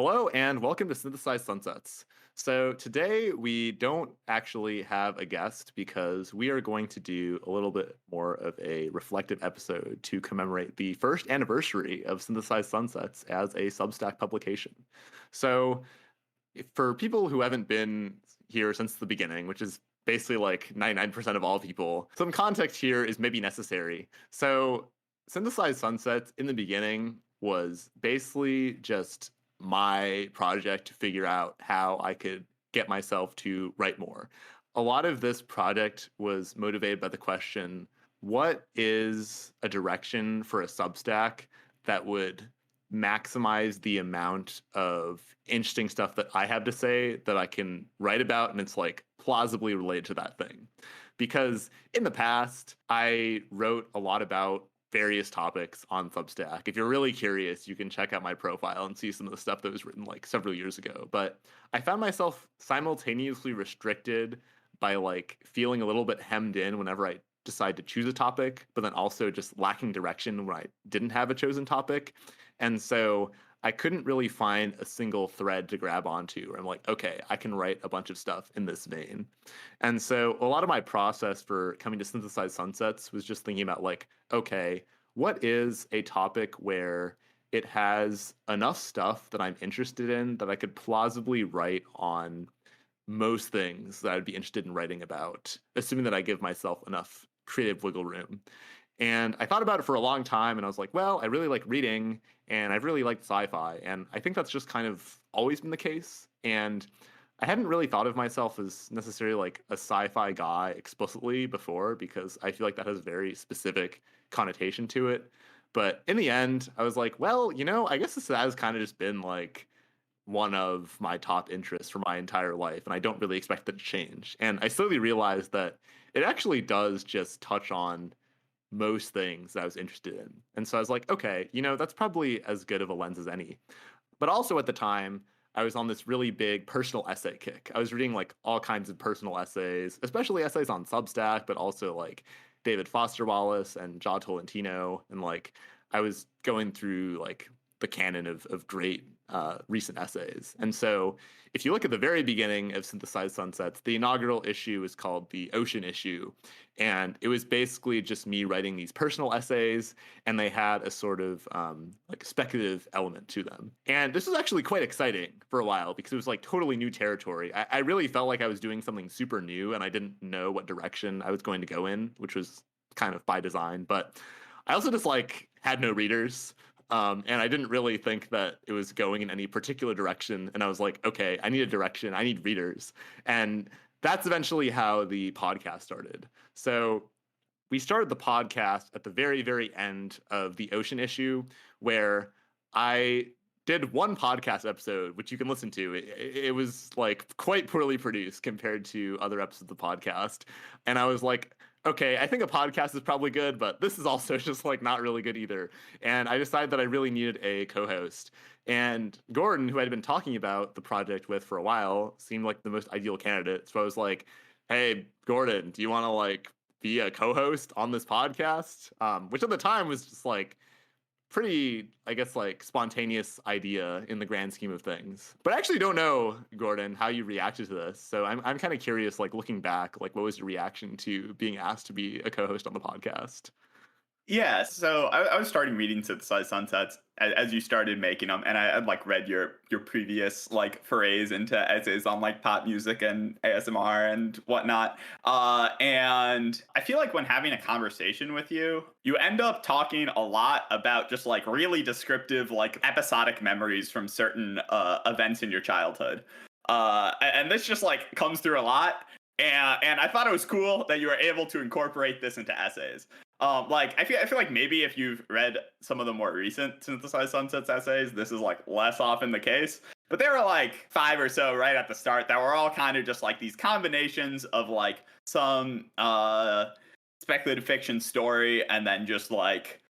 Hello and welcome to Synthesized Sunsets. So today we don't actually have a guest because we are going to do a little bit more of a reflective episode to commemorate the first anniversary of Synthesized Sunsets as a Substack publication. So for people who haven't been here since the beginning, which is basically like 99% of all people, some context here is maybe necessary. So Synthesized Sunsets in the beginning was basically just my project to figure out how I could get myself to write more. A lot of this project was motivated by the question, what is a direction for a Substack that would maximize the amount of interesting stuff that I have to say that I can write about and it's like plausibly related to that thing? Because in the past, I wrote a lot about various topics on Substack. If you're really curious, you can check out my profile and see some of the stuff that was written like several years ago. But I found myself simultaneously restricted by like feeling a little bit hemmed in whenever I decide to choose a topic, but then also just lacking direction when I didn't have a chosen topic. And so I couldn't really find a single thread to grab onto where I'm like, okay, I can write a bunch of stuff in this vein. And so a lot of my process for coming to Synthesize Sunsets was just thinking about like, okay, what is a topic where it has enough stuff that I'm interested in that I could plausibly write on most things that I'd be interested in writing about, assuming that I give myself enough creative wiggle room. And I thought about it for a long time and I was like, well, I really like reading and I've really liked sci-fi. And I think that's just kind of always been the case. And I hadn't really thought of myself as necessarily like a sci-fi guy explicitly before because I feel like that has very specific connotation to it. But in the end, I was like, well, I guess this has kind of just been like one of my top interests for my entire life, and I don't really expect it to change. And I slowly realized that it actually does just touch on most things that I was interested in. And so I was like, okay, that's probably as good of a lens as any. But also at the time, I was on this really big personal essay kick. I was reading like all kinds of personal essays, especially essays on Substack, but also like David Foster Wallace and John Tolentino. And like I was going through like the canon of great recent essays. And so if you look at the very beginning of Synthesized Sunsets, the inaugural issue is called the Ocean issue. And it was basically just me writing these personal essays, and they had a sort of like speculative element to them. And this was actually quite exciting for a while because it was like totally new territory. I really felt like I was doing something super new and I didn't know what direction I was going to go in, which was kind of by design. But I also just like had no readers. And I didn't really think that it was going in any particular direction. And I was like, okay, I need a direction. I need readers. And that's eventually how the podcast started. So we started the podcast at the very, very end of the Ocean issue, where I did one podcast episode, which you can listen to. It was like quite poorly produced compared to other episodes of the podcast. And I was like, okay, I think a podcast is probably good, but this is also just like not really good either. And I decided that I really needed a co-host. And Gordon, who I'd been talking about the project with for a while, seemed like the most ideal candidate. So I was like, hey, Gordon, do you want to like be a co-host on this podcast? Which at the time was just like pretty, I guess, like spontaneous idea in the grand scheme of things. But I actually don't know, Gordon, how you reacted to this. So I'm kind of curious, like looking back, like what was your reaction to being asked to be a co-host on the podcast? Yeah, so I was starting reading Synthesized Sunsets as you started making them, and I had like read your previous like forays into essays on like pop music and ASMR and whatnot. And I feel like when having a conversation with you, you end up talking a lot about just like really descriptive, like episodic memories from certain events in your childhood. And this just like comes through a lot. And I thought it was cool that you were able to incorporate this into essays. Like I feel like maybe if you've read some of the more recent Synthesized Sunsets essays, this is like less often the case. But there were like 5 or so right at the start that were all kind of just like these combinations of like some speculative fiction story and then just like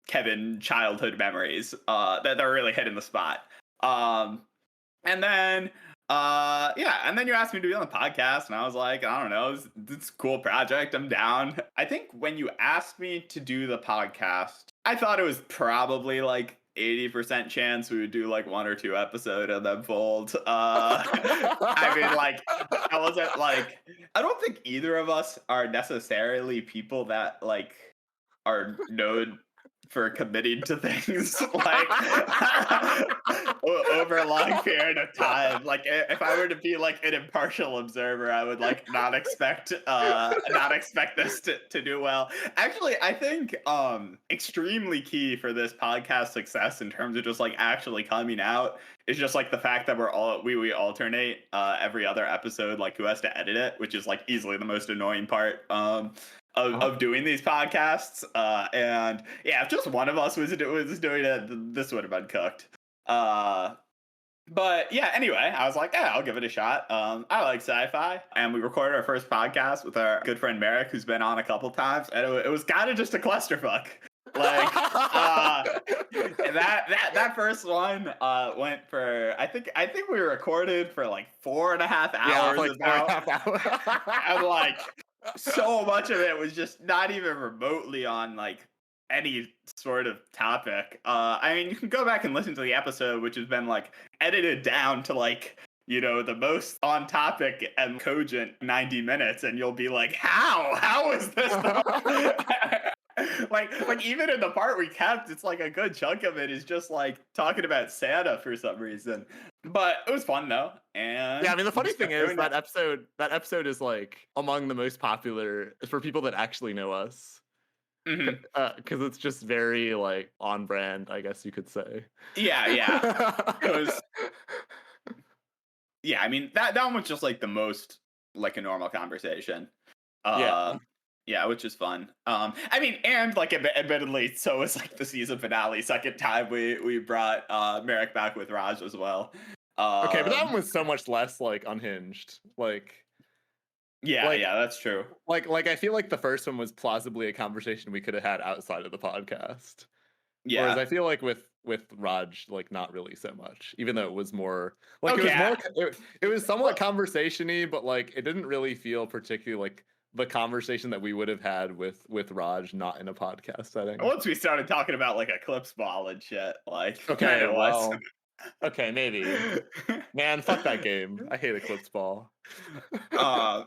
Kevin childhood memories that are really hitting the spot. And then and then you asked me to be on the podcast, and I was like, I don't know, it's a cool project. I'm down. I think when you asked me to do the podcast, I thought it was probably like 80% chance we would do like 1 or 2 episode and then fold. I mean, like, I wasn't like, I don't think either of us are necessarily people that like are known for committing to things like over a long period of time. Like if I were to be like an impartial observer, I would like not expect this to do well. Actually, I think extremely key for this podcast success in terms of just like actually coming out is just like the fact that we alternate every other episode, like who has to edit it, which is like easily the most annoying part. Of doing these podcasts, and yeah, if just one of us was doing it, this would have been cooked. But yeah, anyway, I was like, yeah, I'll give it a shot. I like sci-fi, and we recorded our first podcast with our good friend Merrick, who's been on a couple times, and it was kind of just a clusterfuck. Like that first one went for I think we recorded for like 4.5 hours. Like about 4.5 hours. and like so much of it was just not even remotely on like any sort of topic. I mean, you can go back and listen to the episode, which has been like edited down to like, you know, the most on topic and cogent 90 minutes, and you'll be like, how is this like even in the part we kept, it's like a good chunk of it is just like talking about Santa for some reason. But it was fun though. And yeah, I mean the funny thing is that episode is like among the most popular for people that actually know us. Because it's just very like on brand, I guess you could say. Yeah. It was. Yeah, I mean that one was just like the most like a normal conversation. Yeah, which is fun. I mean, and like admittedly, so was like the season finale. Second time we brought Merrick back with Raj as well. Okay, but that one was so much less like unhinged. Like, yeah, that's true. Like I feel like the first one was plausibly a conversation we could have had outside of the podcast. Yeah. Whereas I feel like with Raj, like not really so much, even though it was more like it was somewhat conversation-y, but like it didn't really feel particularly like the conversation that we would have had with Raj, not in a podcast setting. Once we started talking about like Eclipse Ball and shit, like okay, well, okay, maybe. Man, fuck that game. I hate Eclipse Ball. I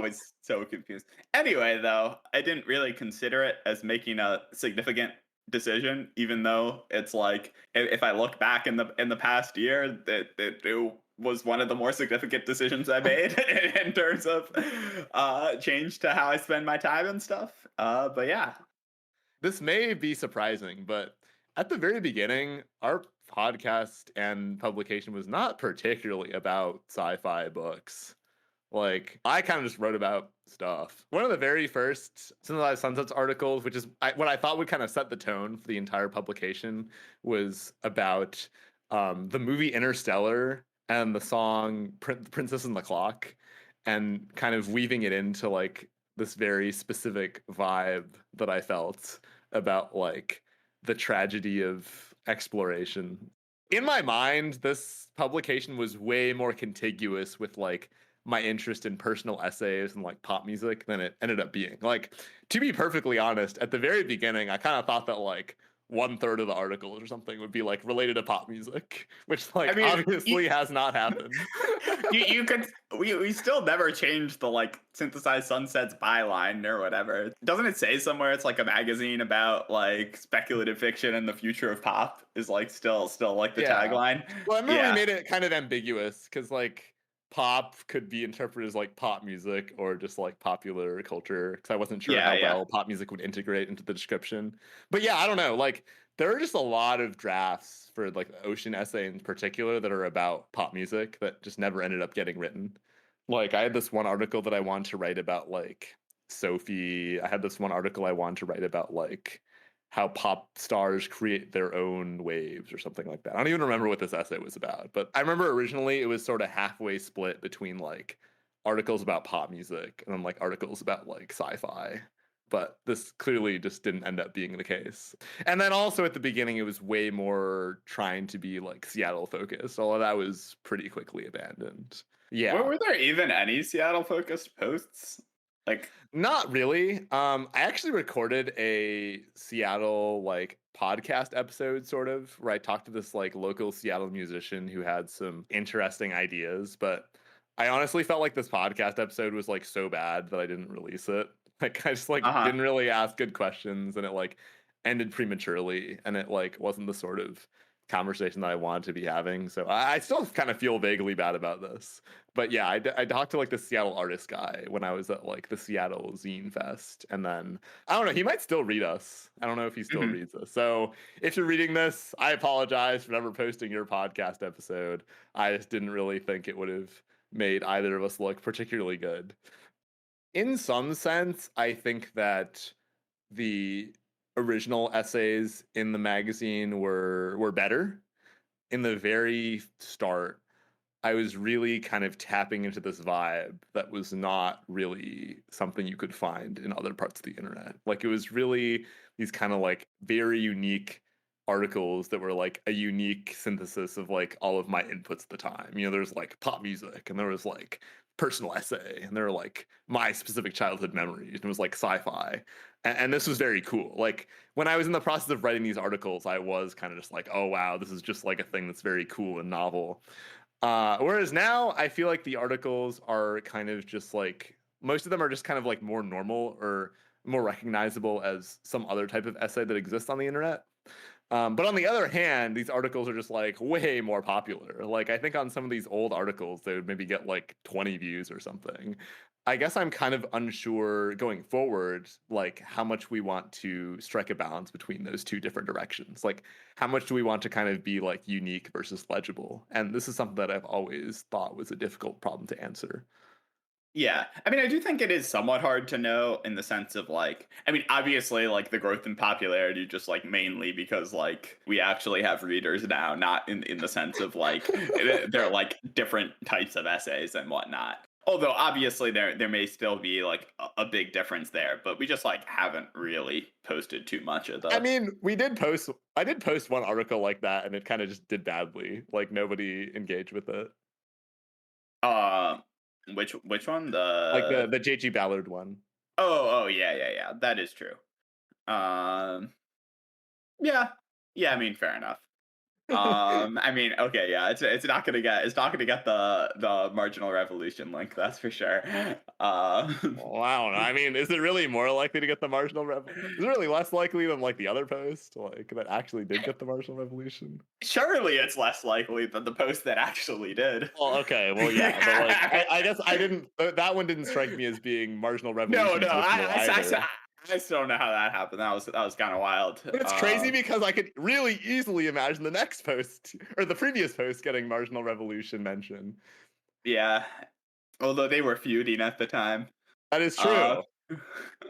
was so confused. Anyway, though, I didn't really consider it as making a significant decision, even though it's like if I look back in the past year, it was one of the more significant decisions I made in terms of change to how I spend my time and stuff. But yeah, this may be surprising, but at the very beginning, our podcast and publication was not particularly about sci-fi books. Like, I kind of just wrote about stuff. One of the very first Synthesized Sunsets articles, which is what I thought would kind of set the tone for the entire publication, was about the movie Interstellar and the song Princess and the Clock, and kind of weaving it into like this very specific vibe that I felt about like the tragedy of exploration. In my mind, this publication was way more contiguous with like my interest in personal essays and like pop music than it ended up being. Like, to be perfectly honest, at the very beginning, I kind of thought that like 1/3 of the articles or something would be like related to pop music, which like obviously has not happened. you could we still never changed the like Synthesized Sunsets byline or whatever. Doesn't it say somewhere it's like a magazine about like speculative fiction and the future of pop is like still like the tagline? Well, I remember we made it kind of ambiguous because like pop could be interpreted as like pop music or just like popular culture, because I wasn't sure how well pop music would integrate into the description. But yeah, I don't know, like there are just a lot of drafts for like the Ocean essay in particular that are about pop music that just never ended up getting written. Like I had this one article that I wanted to write about like Sophie. I had this one article I wanted to write about like how pop stars create their own waves or something like that. I don't even remember what this essay was about, but I remember originally it was sort of halfway split between like articles about pop music and then like articles about like sci-fi. But this clearly just didn't end up being the case. And then also at the beginning, it was way more trying to be like Seattle focused, although that was pretty quickly abandoned. Yeah. Were there even any Seattle focused posts? Like, Not really. I actually recorded a Seattle like podcast episode sort of where I talked to this like local Seattle musician who had some interesting ideas, but I honestly felt like this podcast episode was like so bad that I didn't release it. Like I just like uh-huh. didn't really ask good questions and it like ended prematurely and it like wasn't the sort of conversation that I wanted to be having. So I still kind of feel vaguely bad about this. But yeah, I talked to like the Seattle artist guy when I was at like the Seattle Zine Fest. And then I don't know, he might still read us. I don't know if he still Mhm. reads us. So if you're reading this, I apologize for never posting your podcast episode. I just didn't really think it would have made either of us look particularly good. In some sense, I think that the original essays in the magazine were better. In the very start, I was really kind of tapping into this vibe that was not really something you could find in other parts of the internet. Like it was really these kind of like very unique articles that were like a unique synthesis of like all of my inputs at the time. You know, there's like pop music and there was like personal essay and there were like my specific childhood memories and it was like sci-fi. And this was very cool. Like when I was in the process of writing these articles, I was kind of just like, oh wow, this is just like a thing that's very cool and novel. Whereas now I feel like the articles are kind of just like most of them are just kind of like more normal or more recognizable as some other type of essay that exists on the internet. But on the other hand, these articles are just like way more popular. Like I think on some of these old articles, they would maybe get like 20 views or something. I guess I'm kind of unsure going forward, like how much we want to strike a balance between those two different directions. Like how much do we want to kind of be like unique versus legible? And this is something that I've always thought was a difficult problem to answer. Yeah. I mean, I do think it is somewhat hard to know in the sense of like, I mean, obviously, like the growth in popularity just like mainly because like we actually have readers now, not in the sense of like they're like different types of essays and whatnot. Although obviously there may still be like a big difference there, but we just like haven't really posted too much of I the mean, I did post one article like that and it kind of just did badly. Like nobody engaged with it. uh which one? Like The the JG Ballard one. oh yeah. That is true. Um yeah. Yeah, I mean fair enough. I mean, okay, yeah, it's not gonna get the marginal revolution link, that's for sure. Well, I don't know. I mean, is it really more likely to get the marginal Is it really less likely than like the other post, like that actually did get the marginal revolution? Surely it's less likely than the post that actually did. Well, okay, well, yeah, but like, I guess I didn't. That one didn't strike me as being marginal No, revolution no, traditional either. I still don't know how that happened. That was kind of wild. But it's crazy because I could really easily imagine the next post or the previous post getting marginal revolution mention. Yeah, although they were feuding at the time. That is Uh, true.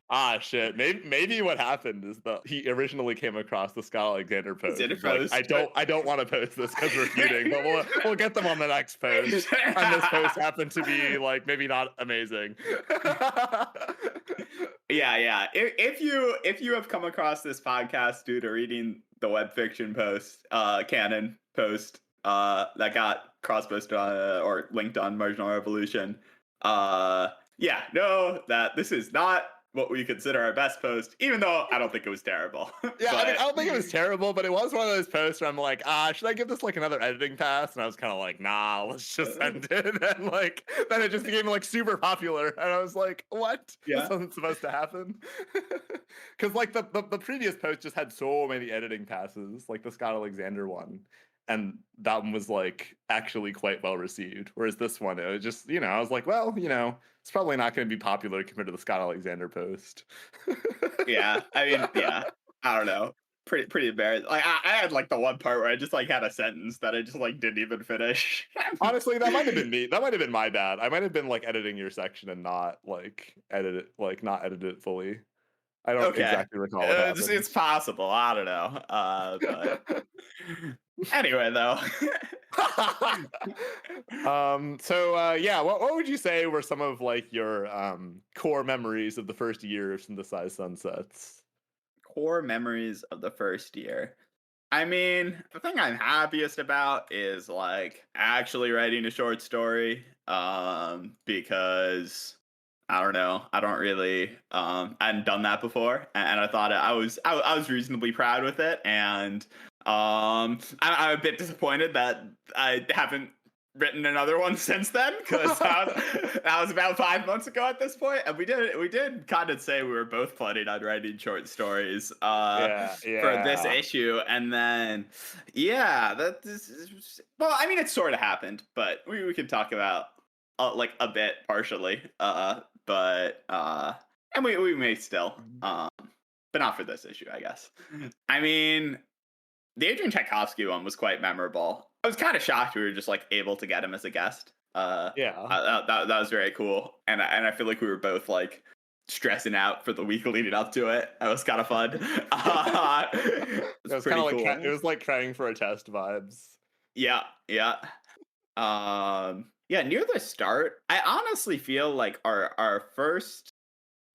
Ah, shit. Maybe what happened is that he originally came across the Scott Alexander it's post. in a It's like post. I don't want to post this because we're feuding, but we'll get them on the next post. And this post happened to be like maybe not amazing. Yeah. If you have come across this podcast due to reading the web fiction post, canon post, that got cross posted on or linked on Marginal Revolution, yeah, know that this is not what we consider our best post, even though I don't think it was terrible. Yeah, I mean, I But don't think it was terrible, but it was one of those posts where I'm like, should I give this like another editing pass? And I was kind of like, nah, let's just end it. And like, then it just became like super popular, and I was like, what? This yeah, wasn't supposed to happen. Because like the previous post just had so many editing passes, like the Scott Alexander one, and that one was like actually quite well received. Whereas this one, it was just I was like, well, it's probably not going to be popular compared to the Scott Alexander post. yeah. I mean, yeah. I don't know. Pretty embarrassing. Like I had like the one part where I just like had a sentence that I just like didn't even finish. Honestly, that might have been me. That might have been my bad. I might have been like editing your section and not not edit it fully. I don't Okay. exactly recall what happened. It's possible. I don't know. But anyway, though. Yeah, what would you say were some of like your core memories of the first year of Synthesized Sunsets? Core memories of the first year. I mean, the thing I'm happiest about is like actually writing a short story. Because I don't know. I don't really I hadn't done that before, and I thought I was reasonably proud with it, and I'm a bit disappointed that I haven't written another one since then, because that was about 5 months ago at this point, and we did kind of say we were both planning on writing short stories Yeah, for this yeah. issue, and then yeah, well, I mean, it sort of happened, but we can talk about like a bit partially, but and we may still, but not for this issue, I guess. I mean, the Adrian Tchaikovsky one was quite memorable. I was kind of shocked we were just like able to get him as a guest. Yeah. That was very cool, and I feel like we were both like stressing out for the week leading up to it. That was kind of fun. It It was was kind pretty of like cool. it was like trying for a test vibes. Yeah, yeah. Yeah, near the start, I honestly feel like our first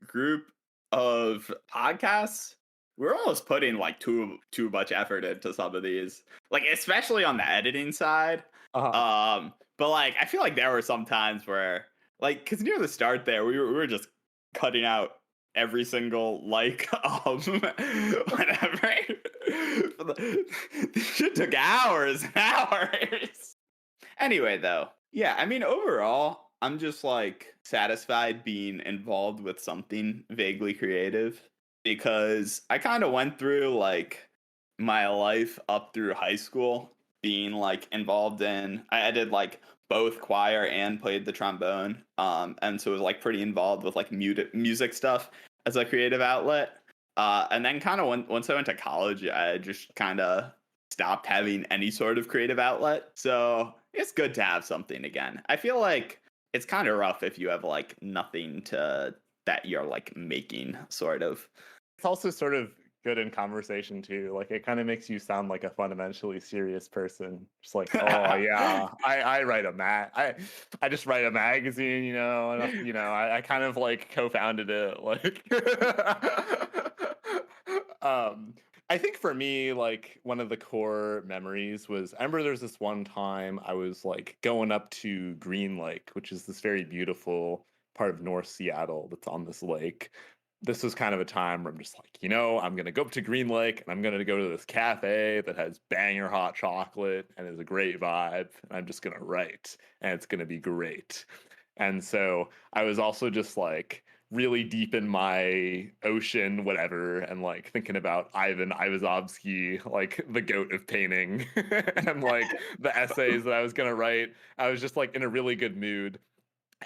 group of podcasts, we're almost putting like too much effort into some of these. Like, especially on the editing side. Uh-huh. But like I feel like there were some times where, like, because near the start there, we were just cutting out every single like whatever. This shit took hours and hours. Anyway, though, yeah, I mean, overall, I'm just like satisfied being involved with something vaguely creative, because I kind of went through like my life up through high school being like involved in, I did like both choir and played the trombone. And so it was like pretty involved with like music stuff as a creative outlet. And then kind of once I went to college, I just kind of stopped having any sort of creative outlet. So it's good to have something again. I feel like it's kind of rough if you have like nothing to that you're like making, sort of. It's also sort of good in conversation too. Like it kind of makes you sound like a fundamentally serious person. Just like, oh yeah, I write I just write a magazine, and I kind of like co-founded it. Like I think for me, like one of the core memories was I remember there's this one time I was like going up to Green Lake, which is this very beautiful part of North Seattle that's on this lake. This was kind of a time where I'm just like, I'm gonna go up to Green Lake and I'm gonna go to this cafe that has banger hot chocolate and is a great vibe. And I'm just gonna write and it's gonna be great. And so I was also just like really deep in my ocean, whatever, and like thinking about Ivan Ivazovsky, like the goat of painting, and like the essays that I was gonna write. I was just like in a really good mood.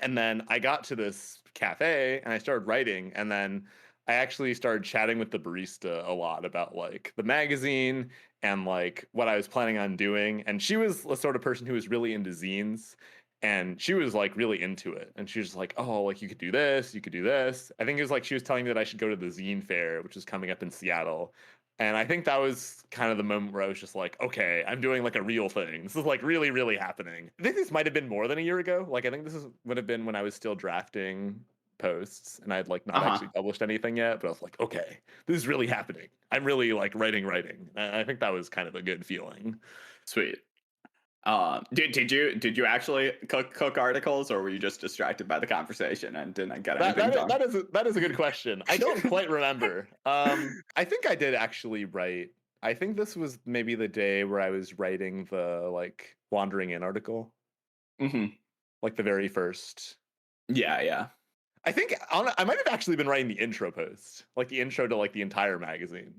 And then I got to this cafe and I started writing. And then I actually started chatting with the barista a lot about like the magazine and like what I was planning on doing. And she was the sort of person who was really into zines. And she was like really into it. And she was like, oh, like you could do this, you could do this. I think it was like she was telling me that I should go to the zine fair, which is coming up in Seattle. And I think that was kind of the moment where I was just like, okay, I'm doing like a real thing. This is like really, really happening. I think this might have been more than a year ago. Like, I think would have been when I was still drafting posts and I'd like not Uh-huh. actually published anything yet. But I was like, okay, this is really happening. I'm really like writing. And I think that was kind of a good feeling. Sweet. Did you actually cook articles, or were you just distracted by the conversation and didn't get That anything that done? that is a good question. I don't quite remember. I think I did actually write. I think this was maybe the day where I was writing the like Wandering In article, Hmm. like the very first. Yeah, yeah, I think I might have actually been writing the intro post, like the intro to like the entire magazine.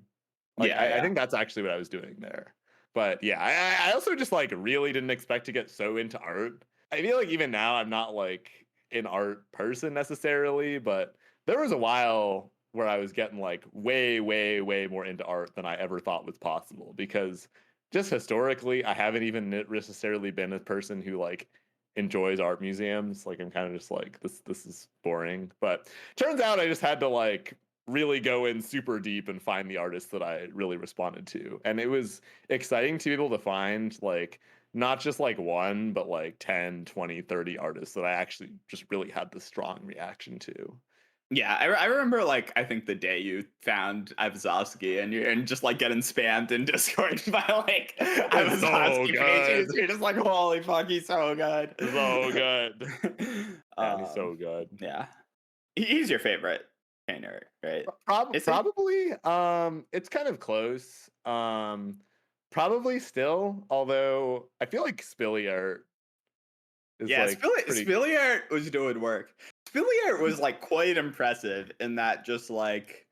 Like yeah, I yeah. think that's actually what I was doing there. But yeah, I also just like really didn't expect to get so into art. I feel like even now I'm not like an art person necessarily, but there was a while where I was getting like way, way, way more into art than I ever thought was possible because just historically, I haven't even necessarily been a person who like enjoys art museums. Like I'm kind of just like this is boring. But turns out I just had to like really go in super deep and find the artists that I really responded to. And it was exciting to be able to find like not just like one, but like 10, 20, 30 artists that I actually just really had the strong reaction to. Yeah, I remember, like, I think the day you found Ivazovsky and just like getting spammed in Discord by like It's so Ivazovsky good. pages. You're just like, holy fuck, he's so good. So good. Man, he's um, so good. yeah. He's your favorite painter, right? Is he? Probably. It's kind of close. Probably still. Although I feel like Spillier is Yeah, like pretty. Spillier was doing work. Spillier was like quite impressive in that just like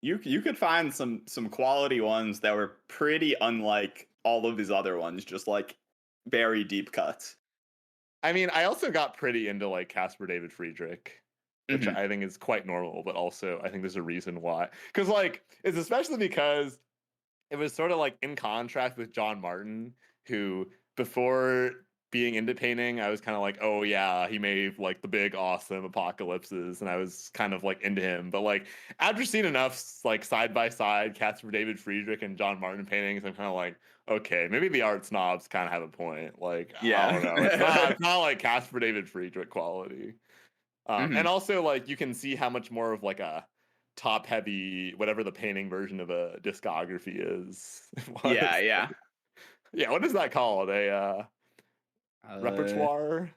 you could find some quality ones that were pretty unlike all of his other ones, just like very deep cuts. I mean, I also got pretty into like Caspar David Friedrich, which Hmm. I think is quite normal, but also I think there's a reason why. Because like it's especially because it was sort of like in contrast with John Martin, who before being into painting, I was kind of like, oh yeah, he made like the big awesome apocalypses, and I was kind of like into him. But like after seeing enough like side by side Caspar David Friedrich and John Martin paintings, I'm kind of like, okay, maybe the art snobs kind of have a point. Like I don't know, Yeah. it's not like Caspar David Friedrich quality. And Hmm. also like you can see how much more of like a top heavy whatever the painting version of a discography is Yeah, was. yeah. Yeah, what is that called? A Uh, repertoire?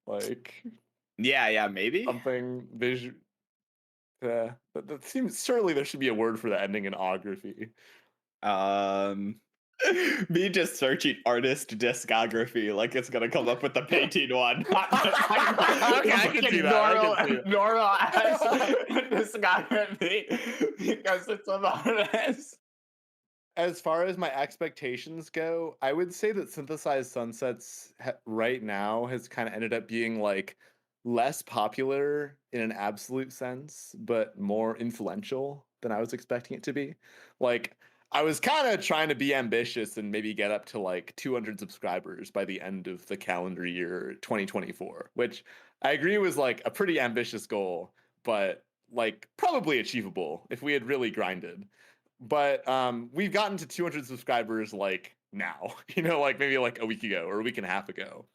Like yeah, yeah, maybe. something visual. That seems surely there should be a word for the ending in ography. Um, Me just searching artist discography like it's gonna come up with the painting one, not Okay, the I can see fucking that. I normal can see normal ass that. discography because it's an artist. As far as my expectations go, I would say that Synthesized Sunsets right now has kind of ended up being like less popular in an absolute sense, but more influential than I was expecting it to be. Like, I was kind of trying to be ambitious and maybe get up to like 200 subscribers by the end of the calendar year 2024, which I agree was like a pretty ambitious goal, but like probably achievable if we had really grinded. But we've gotten to 200 subscribers like now, like maybe like a week ago or a week and a half ago.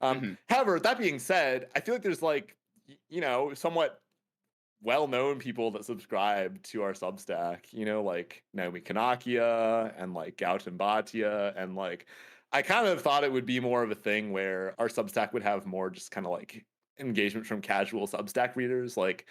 Mhm. However, that being said, I feel like there's like somewhat well-known people that subscribe to our Substack, like Naomi Kanakia and like Gautam Bhatia, and like I kind of thought it would be more of a thing where our Substack would have more just kind of like engagement from casual Substack readers, like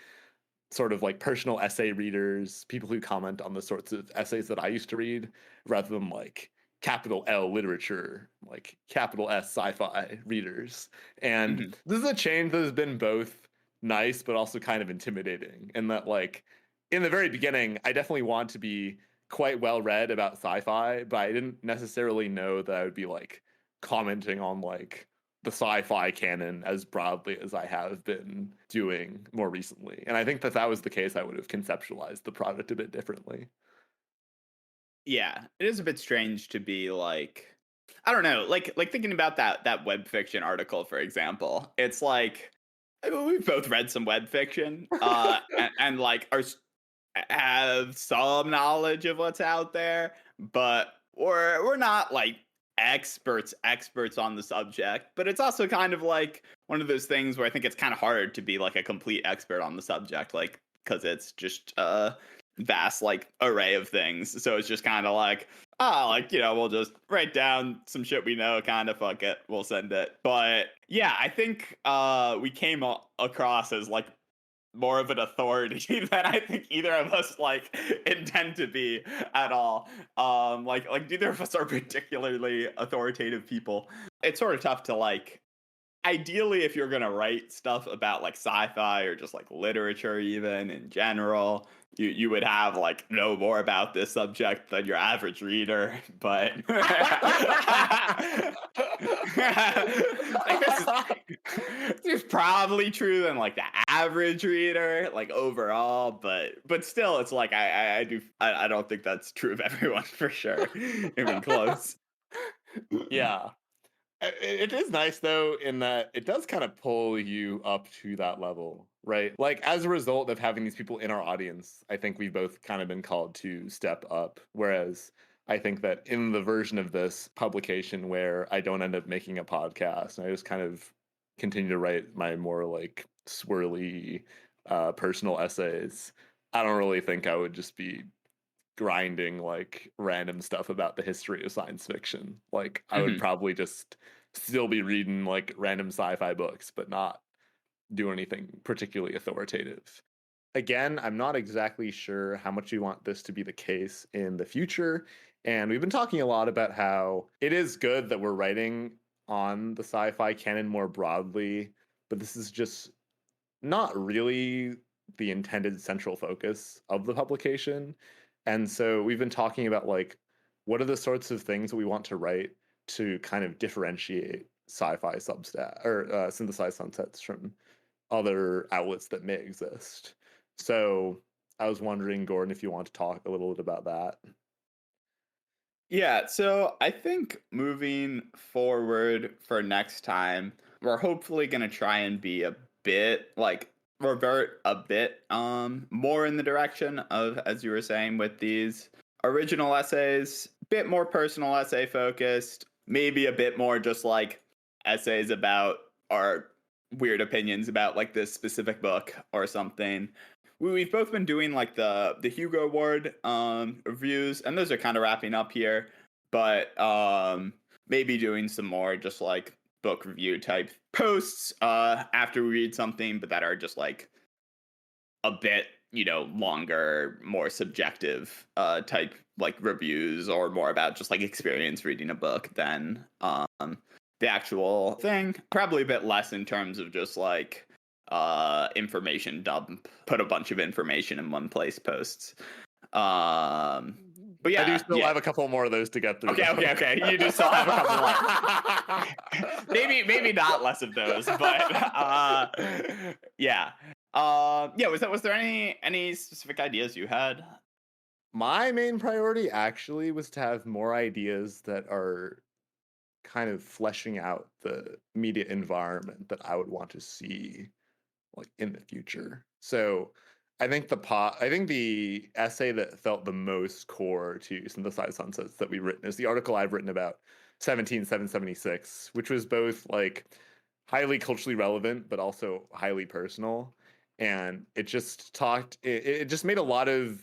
sort of like personal essay readers, people who comment on the sorts of essays that I used to read, rather than like capital L literature, like capital S sci-fi readers. And Mhm. this is a change that has been both nice but also kind of intimidating. In that, like, in the very beginning, I definitely want to be quite well read about sci-fi, but I didn't necessarily know that I would be like commenting on like the sci-fi canon as broadly as I have been doing more recently. And I think that that was the case, I would have conceptualized the product a bit differently. Yeah, it is a bit strange to be like, I don't know, like thinking about that web fiction article, for example. It's like, I mean, we've both read some web fiction, and like have some knowledge of what's out there, but we're not like experts on the subject. But it's also kind of like one of those things where I think it's kind of hard to be like a complete expert on the subject, like because it's just vast like array of things. So it's just kind of like, like, we'll just write down some shit we know, kind of fuck it, we'll send it. But yeah, I think we came across as like more of an authority than I think either of us like intend to be at all. Like neither of us are particularly authoritative people. It's sort of tough to like, ideally, if you're gonna write stuff about like sci-fi or just like literature even in general, you would have like know more about this subject than your average reader. But like this is probably true than like the average reader, like overall. But still, it's like I don't think that's true of everyone for sure, even close. Yeah. It is nice though, in that it does kind of pull you up to that level, right? Like as a result of having these people in our audience, I think we've both kind of been called to step up. Whereas I think that in the version of this publication where I don't end up making a podcast and I just kind of continue to write my more like swirly personal essays, I don't really think I would just be grinding like random stuff about the history of science fiction. Like I would Mhm. probably just still be reading like random sci-fi books, but not do anything particularly authoritative. Again, I'm not exactly sure how much we want this to be the case in the future. And we've been talking a lot about how it is good that we're writing on the sci-fi canon more broadly, but this is just not really the intended central focus of the publication. And so we've been talking about like what are the sorts of things that we want to write to kind of differentiate sci-fi substat or synthesized sunsets from other outlets that may exist. So I was wondering, Gordon, if you want to talk a little bit about that. Yeah, so I think moving forward for next time, we're hopefully going to try and be a bit like revert a bit more in the direction of, as you were saying, with these original essays, bit more personal essay focused, maybe a bit more just like essays about our weird opinions about like this specific book or something. We've both been doing like the Hugo Award reviews, and those are kind of wrapping up here. But maybe doing some more just like book review type posts after we read something, but that are just like a bit, longer, more subjective type like reviews, or more about just like experience reading a book than the actual thing. Probably a bit less in terms of just like information dump, put a bunch of information in one place posts. But yeah, I do still have a couple more of those to get through. Okay. You do still have a couple more. maybe not less of those, but yeah. Was there any specific ideas you had? My main priority actually was to have more ideas that are kind of fleshing out the media environment that I would want to see like in the future. So I think the essay that felt the most core to Synthesized Sunsets that we've written is the article I've written about 17776, which was both like highly culturally relevant but also highly personal. And it just it just made a lot of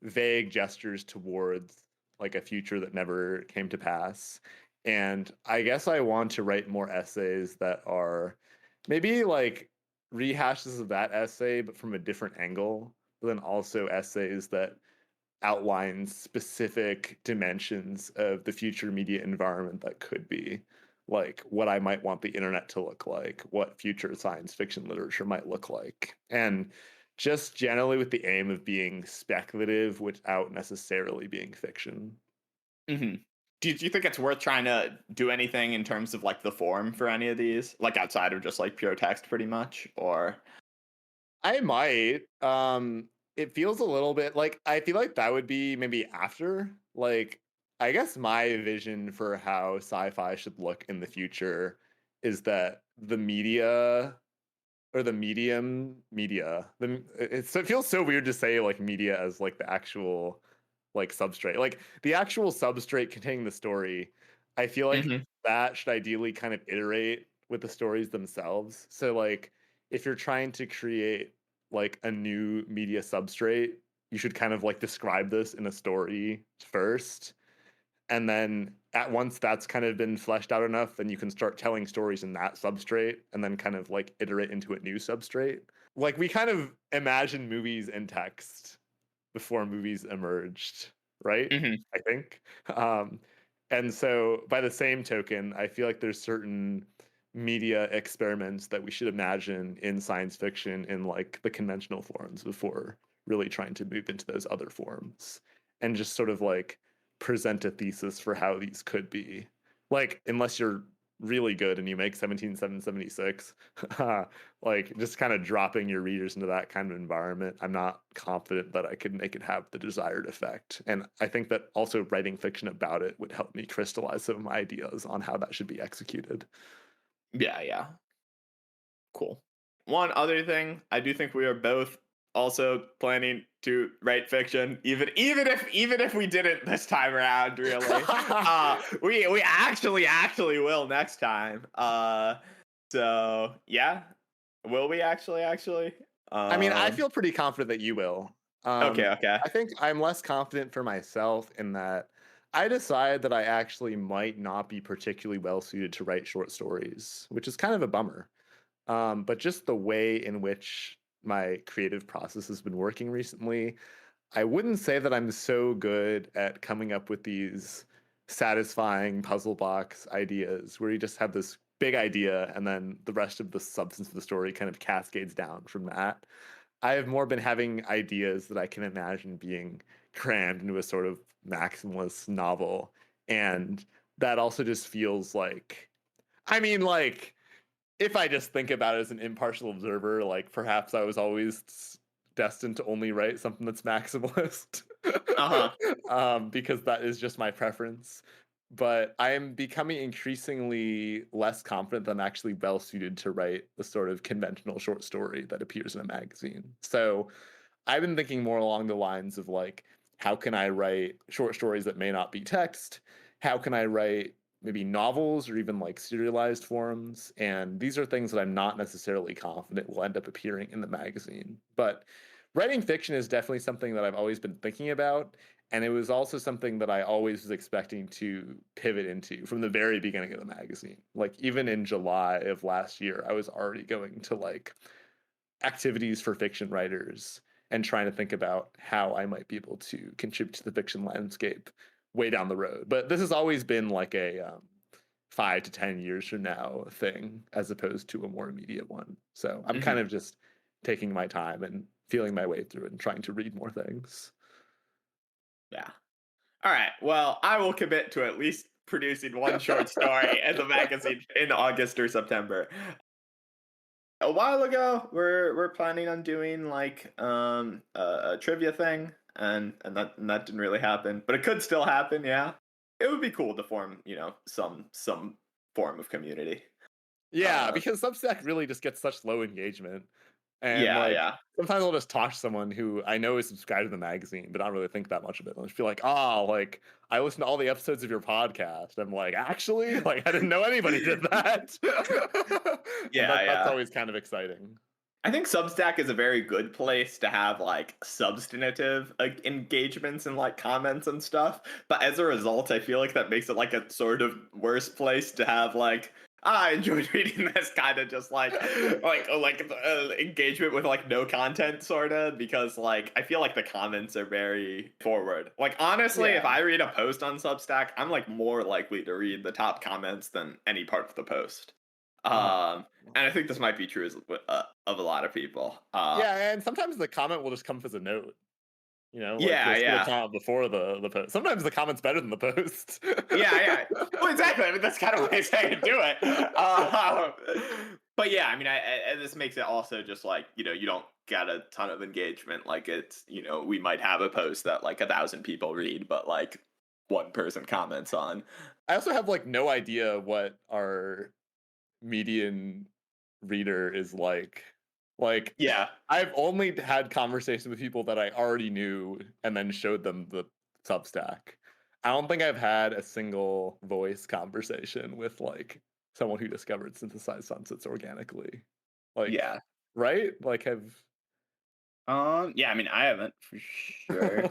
vague gestures towards like a future that never came to pass. And I guess I want to write more essays that are maybe like rehashes of that essay, but from a different angle, but then also essays that outline specific dimensions of the future media environment that could be, like what I might want the internet to look like, what future science fiction literature might look like, and just generally with the aim of being speculative without necessarily being fiction. Mm-hmm. Do you think it's worth trying to do anything in terms of like the form for any of these, like outside of just like pure text, pretty much? Or I might. It feels a little bit like I feel like that would be maybe after. Like, I guess my vision for how sci-fi should look in the future is that the media or the medium media. It feels so weird to say like media as like the actual like substrate. Like the actual substrate containing the story. I feel like Mhm. that should ideally kind of iterate with the stories themselves. So like if you're trying to create like a new media substrate, you should kind of like describe this in a story first. And then at once that's kind of been fleshed out enough, then you can start telling stories in that substrate and then kind of like iterate into a new substrate. Like we kind of imagine movies in text before movies emerged, right? Mhm. I think. Um, and so by the same token, I feel like there's certain media experiments that we should imagine in science fiction in like the conventional forms before really trying to move into those other forms and just sort of like present a thesis for how these could be. Like, unless you're really good and you make 17776, like just kind of dropping your readers into that kind of environment, I'm not confident that I could make it have the desired effect. And I think that also writing fiction about it would help me crystallize some of my ideas on how that should be executed. Yeah. Cool. One other thing, I do think we are both also planning to write fiction, even if we didn't this time around, really. We actually will next time. So yeah. Will we actually? I mean, I feel pretty confident that you will. Okay. I think I'm less confident for myself in that I decided that I actually might not be particularly well suited to write short stories, which is kind of a bummer. But just the way in which my creative process has been working recently, I wouldn't say that I'm so good at coming up with these satisfying puzzle box ideas where you just have this big idea and then the rest of the substance of the story kind of cascades down from that. I have more been having ideas that I can imagine being crammed into a sort of maximalist novel. And that also just feels like, I mean, like, if I just think about it as an impartial observer, like perhaps I was always destined to only write something that's maximalist, Uh-huh. because that is just my preference. But I am becoming increasingly less confident that I'm actually well suited to write the sort of conventional short story that appears in a magazine. So I've been thinking more along the lines of like, how can I write short stories that may not be text? How can I write maybe novels or even like serialized forms? And these are things that I'm not necessarily confident will end up appearing in the magazine. But writing fiction is definitely something that I've always been thinking about. And it was also something that I always was expecting to pivot into from the very beginning of the magazine. Like even in July of last year, I was already going to like activities for fiction writers and trying to think about how I might be able to contribute to the fiction landscape way down the road. But this has always been like a 5 to 10 years from now thing, as opposed to a more immediate one. So I'm kind Hmm. of just taking my time and feeling my way through it and trying to read more things. Yeah. All right. Well, I will commit to at least producing one short story in the magazine in August or September. A while ago, we're planning on doing like a trivia thing, and that didn't really happen, but it could still happen. Yeah, it would be cool to form some form of community. Yeah, Uh, because Substack really just gets such low engagement. And yeah, like yeah. sometimes I'll just talk to someone who I know is subscribed to the magazine, but I don't really think that much of it. I'll just be like, oh, like I listened to all the episodes of your podcast. I'm like, actually, like I didn't know anybody did that. And Yeah, that's yeah. always kind of exciting. I think Substack is a very good place to have like substantive like engagements and like comments and stuff. But as a result, I feel like that makes it like a sort of worse place to have like I enjoyed reading this kind of just engagement with like no content sort of, because like I feel like the comments are very forward. Like honestly, if Yeah. I read a post on Substack, I'm like more likely to read the top comments than any part of the post. Uh-huh. And I think this might be true of a lot of people. Yeah, and sometimes the comment will just come as a note. Like Yeah, you'll see the yeah, comment before the post. Sometimes the comment's better than the post. yeah, yeah. Well, exactly. I mean, that's kind of what I to do it. But yeah, I mean, this makes it also just like you don't get a ton of engagement. Like it's we might have a post that like 1,000 people read, but like one person comments on. I also have like no idea what our median reader is like. Like, Yeah. I've only had conversations with people that I already knew and then showed them the Substack. I don't think I've had a single voice conversation with like someone who discovered Synthesized Sunsets organically. Like, Yeah. right? Like, have Yeah. I mean, I haven't for sure.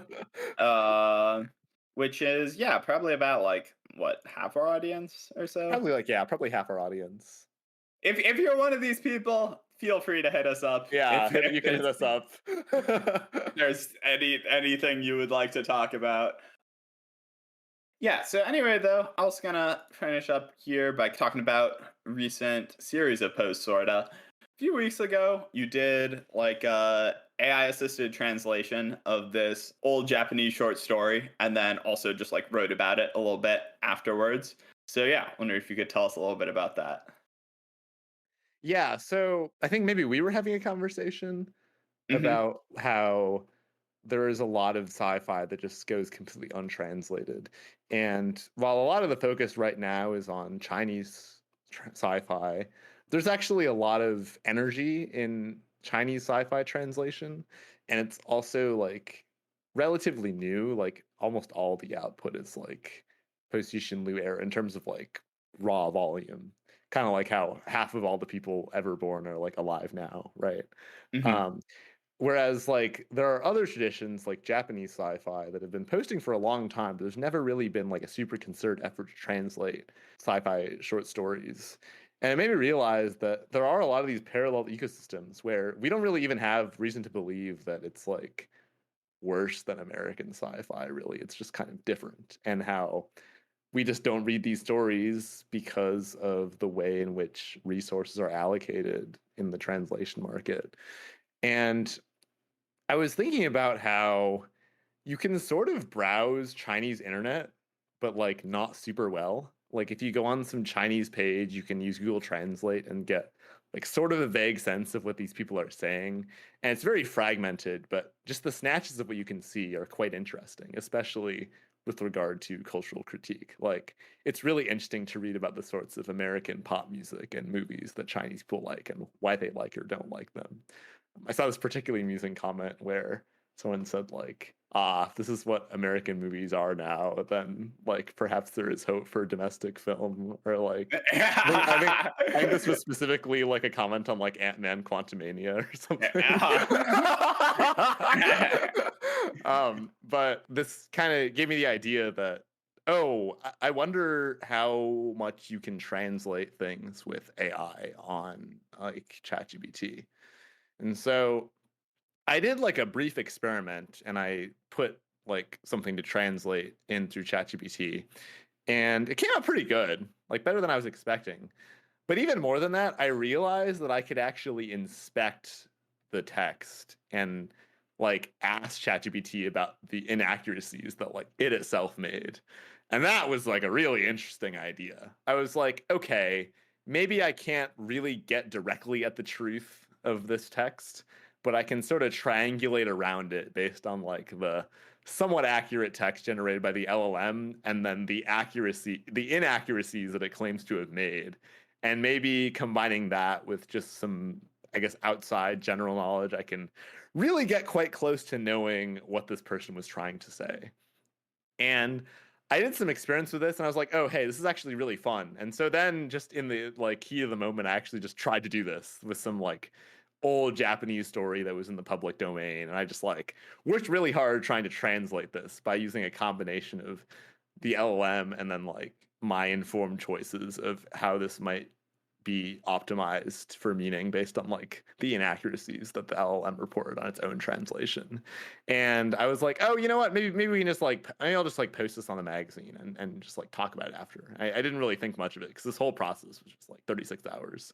Uh, which is yeah, probably about like what half our audience or so. probably like, yeah, probably half our audience. If you're one of these people, feel free to hit us up. Yeah, If you can hit us up. there's anything you would like to talk about. Yeah, so anyway though, I was gonna finish up here by talking about recent series of posts sorta. A few weeks ago, you did like a AI assisted translation of this old Japanese short story and then also just like wrote about it a little bit afterwards. So yeah, wonder if you could tell us a little bit about that. Yeah, so I think maybe we were having a conversation Mhm. about how there is a lot of sci-fi that just goes completely untranslated. And while a lot of the focus right now is on Chinese sci-fi, there's actually a lot of energy in Chinese sci-fi translation, and it's also like relatively new. Like almost all the output is like post Yixin Liu era in terms of like raw volume. Kind of like how half of all the people ever born are like alive now, right? Mhm. Um, Whereas, like, there are other traditions like Japanese sci-fi that have been posting for a long time, but there's never really been like a super concerted effort to translate sci-fi short stories. And it made me realize that there are a lot of these parallel ecosystems where we don't really even have reason to believe that it's like worse than American sci-fi, really. It's just kind of different. And how we just don't read these stories because of the way in which resources are allocated in the translation market. And I was thinking about how you can sort of browse Chinese internet, but like not super well. Like if you go on some Chinese page, you can use Google Translate and get like sort of a vague sense of what these people are saying. And it's very fragmented, but just the snatches of what you can see are quite interesting, especially with regard to cultural critique. Like it's really interesting to read about the sorts of American pop music and movies that Chinese people like and why they like or don't like them. I saw this particularly amusing comment where someone said like, this is what American movies are now, then like perhaps there is hope for domestic film. Or like I think this was specifically like a comment on like Ant-Man Quantumania or something. But this kind of gave me the idea that, oh, I wonder how much you can translate things with AI on like ChatGPT. And so I did like a brief experiment and I put like something to translate in through ChatGPT, and it came out pretty good, like better than I was expecting. But even more than that, I realized that I could actually inspect the text and like ask ChatGPT about the inaccuracies that like it itself made. And that was like a really interesting idea. I was like, okay, maybe I can't really get directly at the truth of this text, but I can sort of triangulate around it based on like the somewhat accurate text generated by the LLM and then the inaccuracies that it claims to have made. And maybe combining that with just some, I guess, outside general knowledge, I can really get quite close to knowing what this person was trying to say. And I did some experience with this and I was like, oh, hey, this is actually really fun. And so then just in the like heat of the moment, I actually just tried to do this with some like old Japanese story that was in the public domain. And I just like worked really hard trying to translate this by using a combination of the LLM and then like my informed choices of how this might be optimized for meaning based on like the inaccuracies that the LLM reported on its own translation. And I was like, oh, you know what? Maybe we can just like, maybe I'll just like post this on the magazine and just like talk about it after. I didn't really think much of it because this whole process was just like 36 hours.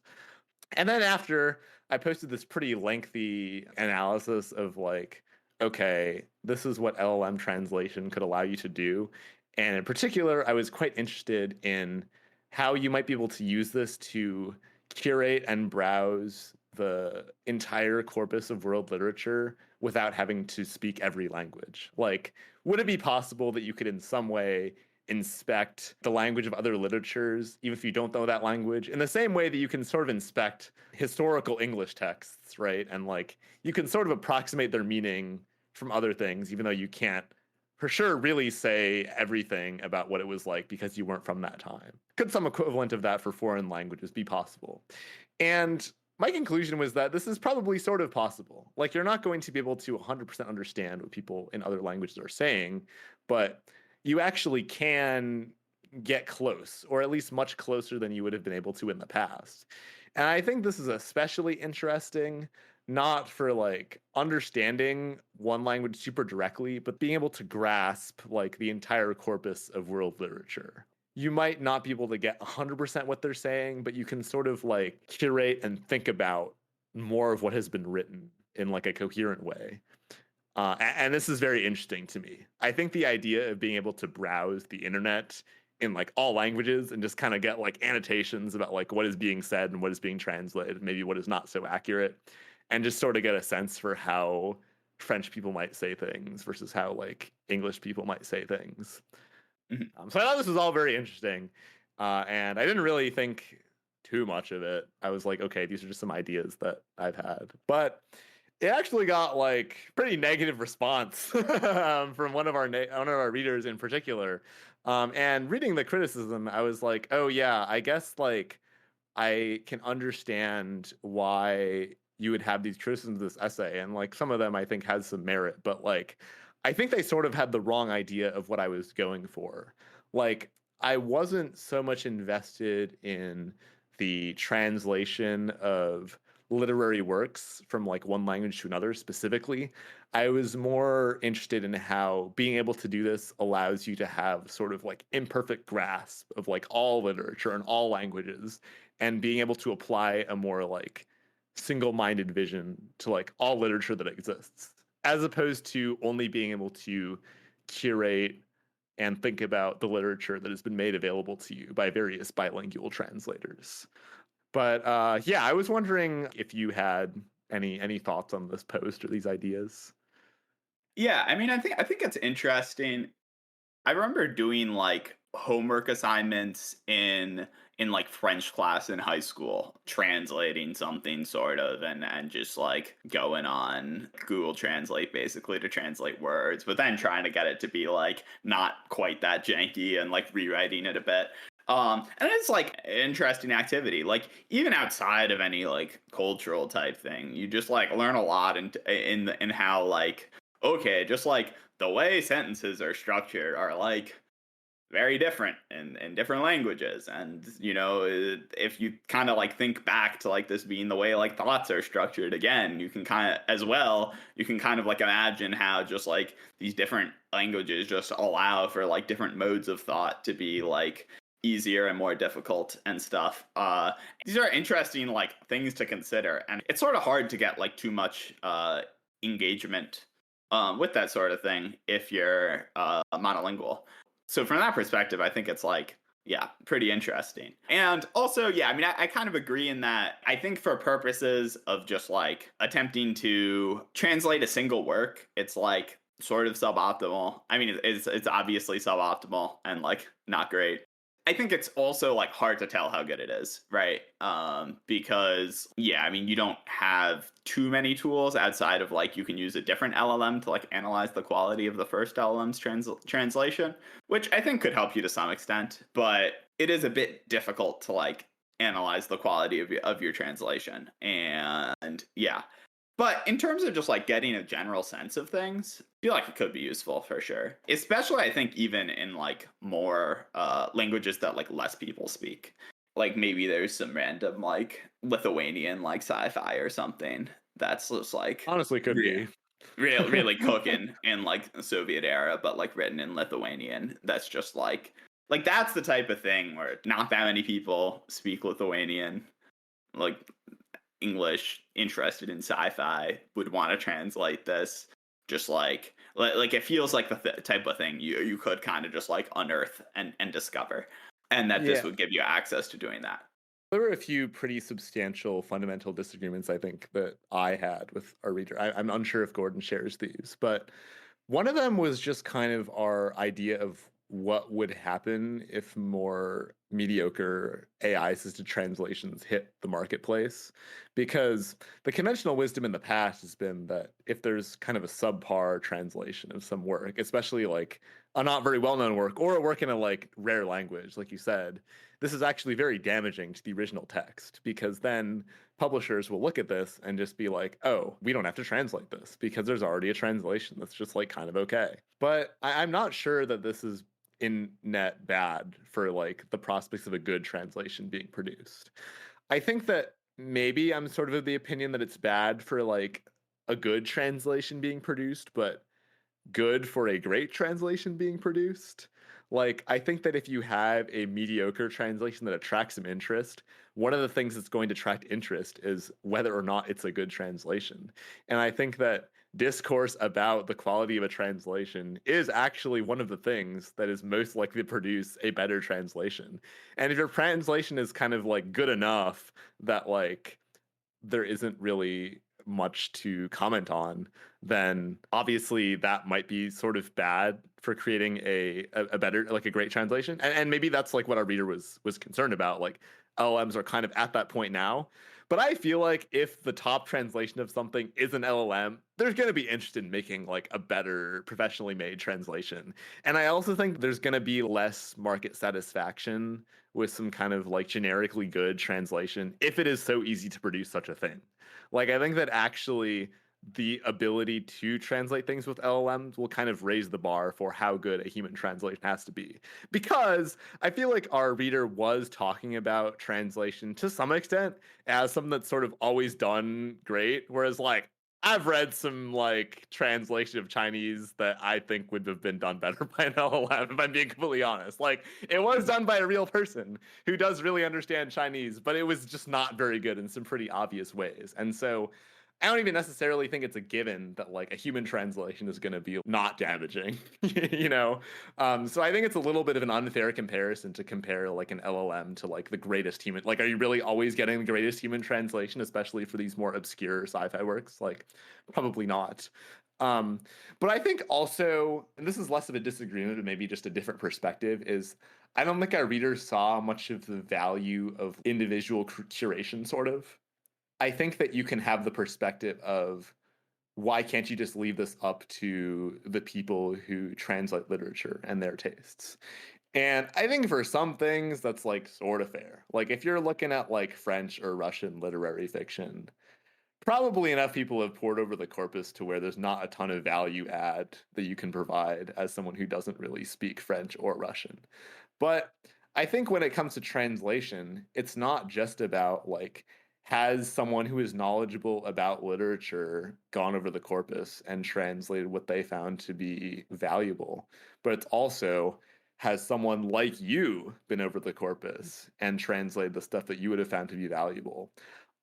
And then after, I posted this pretty lengthy analysis of like, okay, this is what LLM translation could allow you to do. And in particular, I was quite interested in how you might be able to use this to curate and browse the entire corpus of world literature without having to speak every language. Like, would it be possible that you could in some way inspect the language of other literatures, even if you don't know that language, in the same way that you can sort of inspect historical English texts, right? And like you can sort of approximate their meaning from other things, even though you can't for sure really say everything about what it was like because you weren't from that time. Could some equivalent of that for foreign languages be possible? And my conclusion was that this is probably sort of possible. Like you're not going to be able to 100% understand what people in other languages are saying, but you actually can get close, or at least much closer than you would have been able to in the past. And I think this is especially interesting, not for like understanding one language super directly, but being able to grasp like the entire corpus of world literature. You might not be able to get 100% what they're saying, but you can sort of like curate and think about more of what has been written in like a coherent way. And this is very interesting to me. I think the idea of being able to browse the internet in like all languages and just kind of get like annotations about like what is being said and what is being translated, maybe what is not so accurate, and just sort of get a sense for how French people might say things versus how like English people might say things. So I thought this was all very interesting, and I didn't really think too much of it. I was like, okay, these are just some ideas that I've had, but it actually got like pretty negative response from one of our readers in particular. And reading the criticism, I was like, oh yeah, I guess like I can understand why you would have these criticisms of this essay, and like some of them I think has some merit, but like I think they sort of had the wrong idea of what I was going for. Like I wasn't so much invested in the translation of literary works from like one language to another specifically. I was more interested in how being able to do this allows you to have sort of like imperfect grasp of like all literature and all languages, and being able to apply a more like single-minded vision to like all literature that exists, as opposed to only being able to curate and think about the literature that has been made available to you by various bilingual translators. But yeah, I was wondering if you had any thoughts on this post or these ideas. Yeah, I mean, I think it's interesting. I remember doing like homework assignments in like French class in high school, translating something sort of and just like going on Google Translate basically to translate words, but then trying to get it to be like not quite that janky and like rewriting it a bit. And it's like an interesting activity. Like even outside of any like cultural type thing, you just like learn a lot in how like okay, just like the way sentences are structured are like very different in different languages. And you know, if you kind of like think back to like this being the way like thoughts are structured again, you can kind of as well, you can kind of like imagine how just like these different languages just allow for like different modes of thought to be like easier and more difficult and stuff. These are interesting like things to consider, and it's sort of hard to get like too much engagement with that sort of thing if you're monolingual. So from that perspective, I think it's like, yeah, pretty interesting. And also, yeah, I mean, I kind of agree in that I think for purposes of just like attempting to translate a single work, it's like sort of suboptimal. I mean, it's obviously suboptimal and like not great. I think it's also like hard to tell how good it is, right? Because yeah, I mean, you don't have too many tools outside of like you can use a different LLM to like analyze the quality of the first LLM's translation, which I think could help you to some extent, but it is a bit difficult to like analyze the quality of your translation. And yeah, but in terms of just like getting a general sense of things, I feel like it could be useful for sure. Especially I think even in like more languages that like less people speak. Like maybe there's some random like Lithuanian like sci-fi or something that's just like Honestly, could re- be. really cooking in like the Soviet era, but like written in Lithuanian. That's just like that's the type of thing where not that many people speak Lithuanian. Like English interested in sci-fi would want to translate this. Just like it feels like the type of thing you could kind of just like unearth and discover, and that this Yeah. would give you access to doing that. There were a few pretty substantial fundamental disagreements, I think, that I had with our reader. I'm unsure if Gordon shares these, but one of them was just kind of our idea of what would happen if more mediocre AI assisted translations hit the marketplace. Because the conventional wisdom in the past has been that if there's kind of a subpar translation of some work, especially like a not very well known work or a work in a like rare language, like you said, this is actually very damaging to the original text, because then publishers will look at this and just be like, oh, we don't have to translate this because there's already a translation that's just like kind of okay. But I'm not sure that this is in net bad for like the prospects of a good translation being produced. I think that maybe I'm sort of the opinion that it's bad for like a good translation being produced, but good for a great translation being produced. Like, I think that if you have a mediocre translation that attracts some interest, one of the things that's going to attract interest is whether or not it's a good translation. And I think that discourse about the quality of a translation is actually one of the things that is most likely to produce a better translation. And if your translation is kind of like good enough that like there isn't really much to comment on, then obviously that might be sort of bad for creating a better, like a great translation. And maybe that's like what our reader was concerned about. Like LLMs are kind of at that point now. But I feel like if the top translation of something is an LLM, there's going to be interest in making like a better professionally made translation. And I also think there's going to be less market satisfaction with some kind of like generically good translation if it is so easy to produce such a thing. Like, I think that actually the ability to translate things with LLMs will kind of raise the bar for how good a human translation has to be. Because I feel like our reader was talking about translation to some extent as something that's sort of always done great, whereas like I've read some like translation of Chinese that I think would have been done better by an LLM, if I'm being completely honest. Like it was done by a real person who does really understand Chinese, but it was just not very good in some pretty obvious ways. And so I don't even necessarily think it's a given that like a human translation is going to be not damaging, you know. So I think it's a little bit of an unfair comparison to compare like an LLM to like the greatest human. Like, are you really always getting the greatest human translation, especially for these more obscure sci-fi works? Like, probably not. Um, but I think also, and this is less of a disagreement, but maybe just a different perspective, is I don't think our readers saw much of the value of individual curation, sort of. I think that you can have the perspective of why can't you just leave this up to the people who translate literature and their tastes? And I think for some things that's like sort of fair. Like if you're looking at like French or Russian literary fiction, probably enough people have poured over the corpus to where there's not a ton of value add that you can provide as someone who doesn't really speak French or Russian. But I think when it comes to translation, it's not just about like, has someone who is knowledgeable about literature gone over the corpus and translated what they found to be valuable, but it's also, has someone like you been over the corpus and translated the stuff that you would have found to be valuable?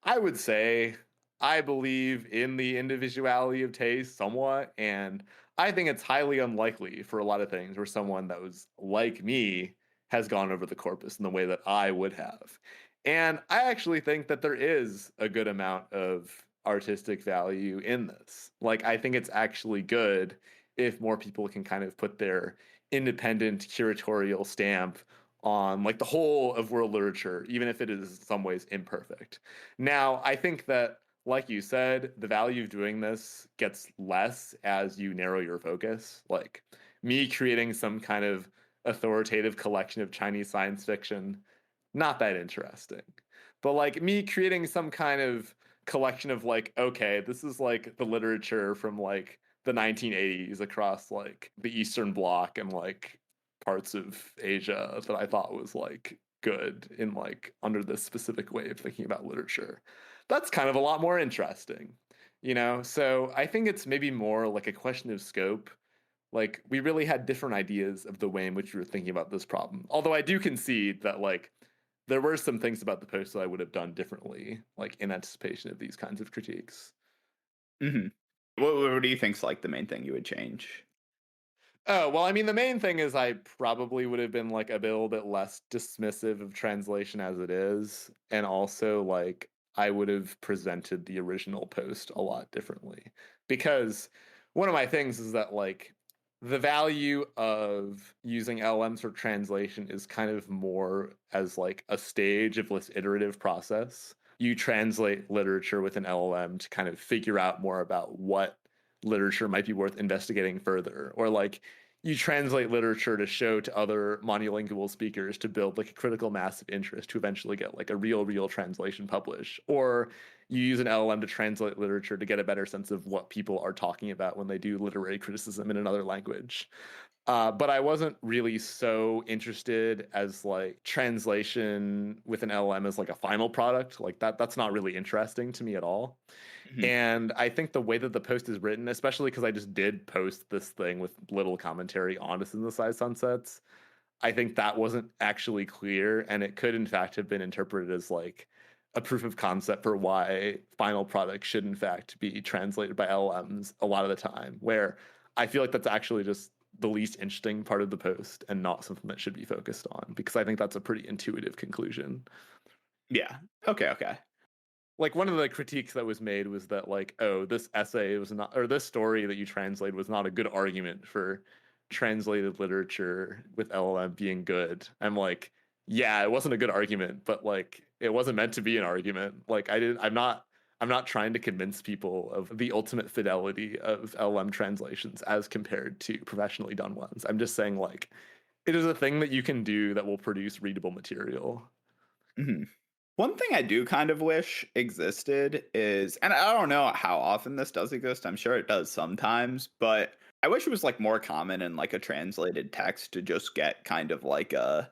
I would say I believe in the individuality of taste somewhat, and I think it's highly unlikely for a lot of things where someone that was like me has gone over the corpus in the way that I would have. And I actually think that there is a good amount of artistic value in this. Like, I think it's actually good if more people can kind of put their independent curatorial stamp on like the whole of world literature, even if it is in some ways imperfect. Now, I think that, like you said, the value of doing this gets less as you narrow your focus. Like me creating some kind of authoritative collection of Chinese science fiction, not that interesting. But like me creating some kind of collection of like, okay, this is like the literature from like the 1980s across like the Eastern Bloc and like parts of Asia that I thought was like good in like under this specific way of thinking about literature. That's kind of a lot more interesting, you know? So I think it's maybe more like a question of scope. Like we really had different ideas of the way in which we were thinking about this problem. Although I do concede that like there were some things about the post that I would have done differently, like in anticipation of these kinds of critiques. Hmm. What do you think's like the main thing you would change? Oh, well, I mean, the main thing is I probably would have been like a little bit less dismissive of translation as it is. And also, like, I would have presented the original post a lot differently. Because one of my things is that, like, the value of using LLMs for translation is kind of more as like a stage of this iterative process. You translate literature with an LLM to kind of figure out more about what literature might be worth investigating further, or like you translate literature to show to other monolingual speakers to build like a critical mass of interest to eventually get like a real translation published, or you use an LLM to translate literature to get a better sense of what people are talking about when they do literary criticism in another language. But I wasn't really so interested as like translation with an LLM as like a final product. Like that's not really interesting to me at all. Hmm. And I think the way that the post is written, especially because I just did post this thing with little commentary on the Synthesized Sunsets, I think that wasn't actually clear. And it could, in fact, have been interpreted as like a proof of concept for why final products should, in fact, be translated by LLMs a lot of the time, where I feel like that's actually just the least interesting part of the post and not something that should be focused on, because I think that's a pretty intuitive conclusion. Yeah. Okay. Okay. Like one of the critiques that was made was that like, oh, this essay was not, or this story that you translated was not a good argument for translated literature with LLM being good. I'm like, yeah, it wasn't a good argument, but like it wasn't meant to be an argument. Like I'm not trying to convince people of the ultimate fidelity of LLM translations as compared to professionally done ones. I'm just saying like it is a thing that you can do that will produce readable material. Hmm. One thing I do kind of wish existed is, and I don't know how often this does exist. I'm sure it does sometimes, but I wish it was like more common in like a translated text to just get kind of like a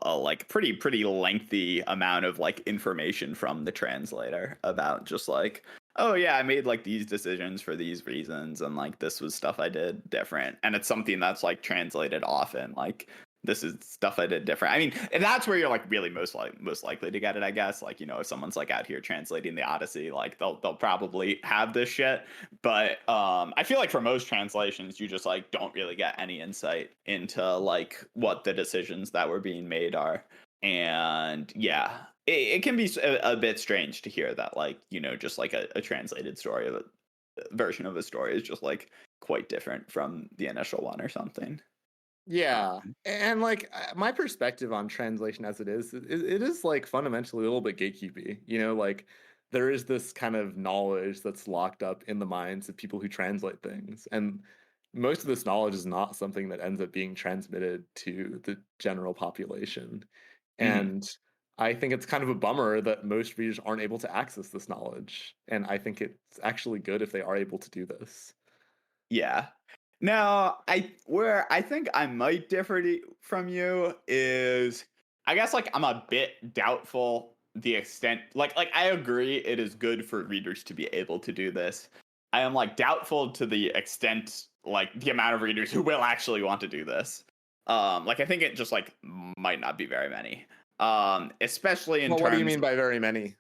like pretty lengthy amount of like information from the translator about just like, oh yeah, I made like these decisions for these reasons, and like this was stuff I did different, and it's something that's like translated often, like this is stuff I did different. I mean, and that's where you're like really most likely to get it, I guess. Like, you know, if someone's like out here translating the Odyssey, like they'll probably have this shit. But I feel like for most translations, you just like don't really get any insight into like what the decisions that were being made are. And yeah, it can be a bit strange to hear that, like, you know, just like a translated story of a version of a story is just like quite different from the initial one or something. Yeah, and like my perspective on translation as it is like fundamentally a little bit gatekeepy. You know, like there is this kind of knowledge that's locked up in the minds of people who translate things, and most of this knowledge is not something that ends up being transmitted to the general population. Mhm. And I think it's kind of a bummer that most readers aren't able to access this knowledge. And I think it's actually good if they are able to do this. Yeah. Now, where I think I might differ from you is, I guess like I'm a bit doubtful the extent, like I agree it is good for readers to be able to do this. I am like doubtful to the extent, like the amount of readers who will actually want to do this. Like I think it just like might not be very many. Especially in Well, what do you terms mean by very many?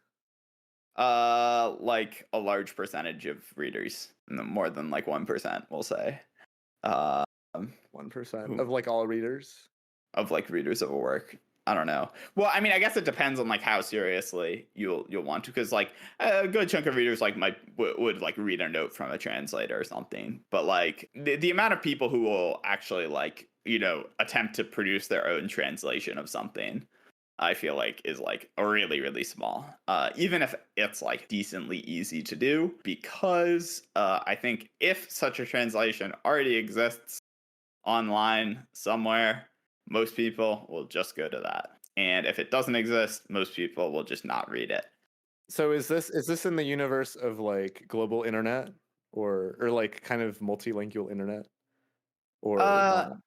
like a large percentage of readers, more than like 1%, we'll say. Um, 1% who of like all readers? of like readers of a work. I don't know. Well, I mean, I guess it depends on like how seriously you'll want to, because like a good chunk of readers like would like read a note from a translator or something. But like the amount of people who will actually like, you know, attempt to produce their own translation of something, I feel like is like really small. Even if it's like decently easy to do, because I think if such a translation already exists online somewhere, most people will just go to that. And if it doesn't exist, most people will just not read it. So is this in the universe of like global internet or like kind of multilingual internet or Uh, not?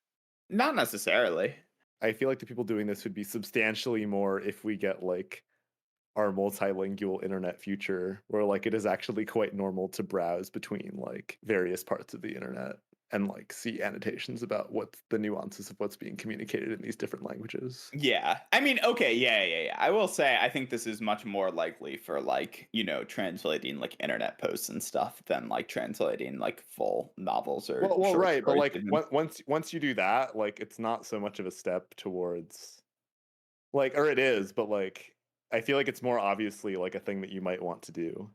Not necessarily. I feel like the people doing this would be substantially more if we get like our multilingual internet future where like it is actually quite normal to browse between like various parts of the internet and like see annotations about what the nuances of what's being communicated in these different languages. Yeah. I mean, okay, yeah. I will say I think this is much more likely for like, you know, translating like internet posts and stuff than like translating like full novels or Well, short right, but stories like even. once you do that, like it's not so much of a step towards like, or it is, but like I feel like it's more obviously like a thing that you might want to do.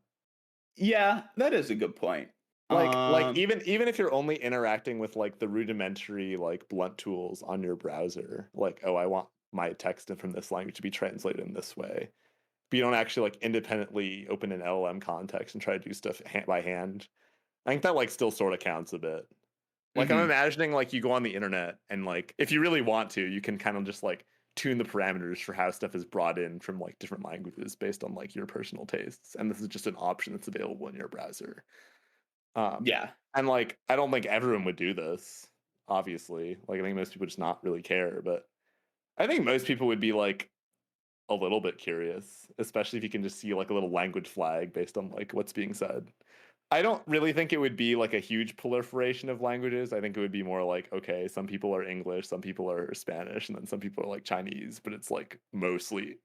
Yeah, that is a good point. Like Um even if you're only interacting with like the rudimentary like blunt tools on your browser, like oh I want my text from this language to be translated in this way, but you don't actually like independently open an LLM context and try to do stuff by hand. I think that like still sort of counts a bit. Like I'm mhm. imagining like you go on the internet and like if you really want to, you can kind of just like tune the parameters for how stuff is brought in from like different languages based on like your personal tastes. And this is just an option that's available in your browser. Um, Yeah. and like I don't think everyone would do this, obviously. Like I think most people just not really care, but I think most people would be like a little bit curious, especially if you can just see like a little language flag based on like what's being said. I don't really think it would be like a huge proliferation of languages. I think it would be more like, okay, some people are English, some people are Spanish, and then some people are like Chinese, but it's like mostly,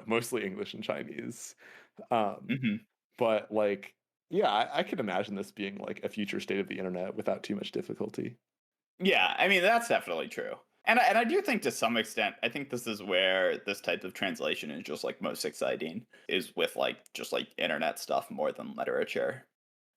mostly English and Chinese. Um, Mhm. but like, yeah, I could imagine this being like a future state of the internet without too much difficulty. Yeah, I mean that's definitely true. And I do think to some extent, I think this is where this type of translation is just like most exciting, is with like just like internet stuff more than literature.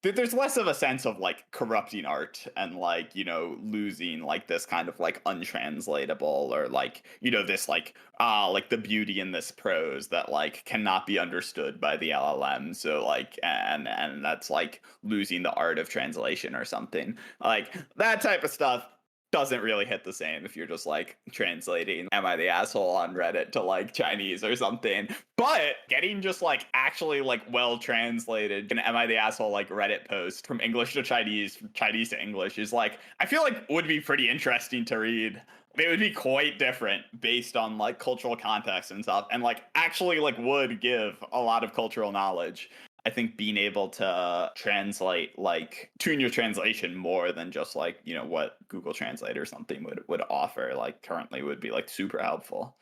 There's less of a sense of like corrupting art and like, you know, losing like this kind of like untranslatable, or like, you know, this like the beauty in this prose that like cannot be understood by the LLM, so like, and that's like losing the art of translation or something like that type of stuff. doesn't really hit the same if you're just like translating "Am I the asshole" on Reddit to like Chinese or something. But getting just like actually like well translated an "Am I the asshole" like Reddit post from English to Chinese, from Chinese to English is like, I feel like would be pretty interesting to read. It would be quite different based on like cultural context and stuff, and like actually like would give a lot of cultural knowledge. I think being able to translate, like tune your translation more than just like, you know, what Google Translate or something would offer, like currently would be like super helpful.